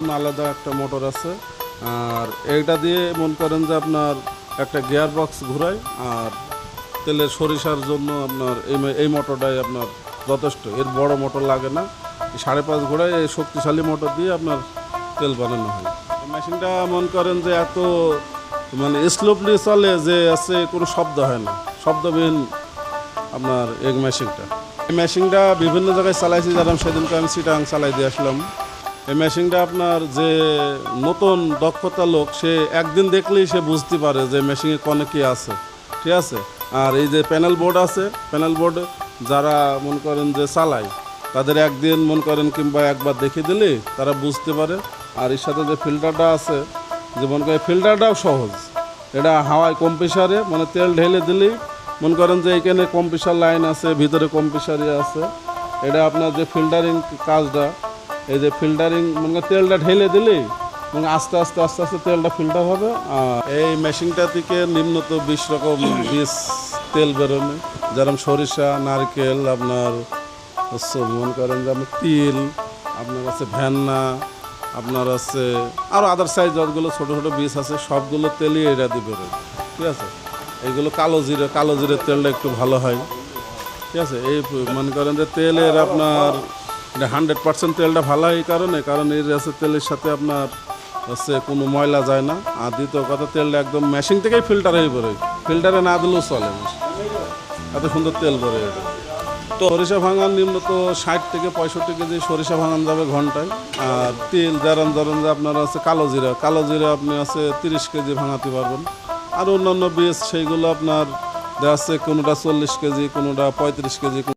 আলাদা একটা মোটর আছে। আর এইটা দিয়ে মনে করেন যে আপনার একটা গিয়ার বক্স ঘুরাই। আর তেলের সরিষার জন্য আপনার এই মোটরটাই আপনার যথেষ্ট, এর বড় মোটর লাগে না। 5.5 ঘোড়ায় এই শক্তিশালী মোটর দিয়ে আপনার তেল বানানো হয়। মেশিনটা মনে করেন যে এত মানে স্লোপলি চলে যে আছে কোনো শব্দ হয় না, শব্দবিহীন আপনার এই মেশিনটা বিভিন্ন জায়গায় চালাইছি। যেমন সেদিনকে আমি চিটাং চালাই দিয়ে আসলাম। এই মেশিনটা আপনার যে নতুন দক্ষতা লোক, সে একদিন দেখলেই সে বুঝতে পারে যে মেশিনে কোনে কী আছে, ঠিক আছে। আর এই যে প্যানেল বোর্ড আছে, প্যানেল বোর্ড যারা মনে করেন যে চালায়, তাদের একদিন মনে করেন কিংবা একবার দেখে দিলে তারা বুঝতে পারে। আর এর সাথে যে ফিল্টারটা আছে, যে মনে করেন ফিল্টারটাও সহজ। এটা হাওয়ায় কম্প্রেসারে মানে তেল ঢেলে দিলেই মনে করেন যে এইখানে কম্প্রেসার লাইন আছে, ভিতরে কম্প্রেসারই আছে। এটা আপনার যে ফিল্টারিং কাজটা, এই যে ফিল্টারিং মানে তেলটা ঢেলে দিলেই মানে আস্তে আস্তে আস্তে আস্তে তেলটা ফিল্টার হবে। আর এই মেশিনটা থেকে নিম্নত 20 রকম বীজ তেল বেরোবে, যেরকম সরিষা, নারকেল, আপনার মনে করেন যে আপনার তিল, আপনার আছে ভ্যান্না, আপনার আছে আরও আদার সাইজ যতগুলো ছোটো ছোটো বীজ আছে, সবগুলো তেলই এটা দিয়ে বেরোয়, ঠিক আছে। এইগুলো কালো জিরের তেলটা একটু ভালো হয়, ঠিক আছে। এই মনে করেন যে তেলের আপনার 100% তেলটা ভালো হয়, কারণ এর আছে তেলের সাথে আপনার হচ্ছে কোনো ময়লা যায় না। আর দ্বিতীয় কথা, তেলটা একদম মেশিন থেকেই ফিল্টার হয়ে বেরোয়, ফিল্টারে না দিলেও চলে, এত সুন্দর তেল বেরোয় এটা। তো সরিষা ভাঙান নিম্নত 60 থেকে 65 কেজি সরিষা ভাঙান যাবে ঘন্টায়। আর তিল ধরেন যে আপনার আছে কালো জিরা আপনি আছে 30 কেজি ভাঙাতে পারবেন। আর অন্যান্য বীজ সেইগুলো আপনার দেখা যাচ্ছে কোনোটা 40 কেজি, কোনোটা 35 কেজি।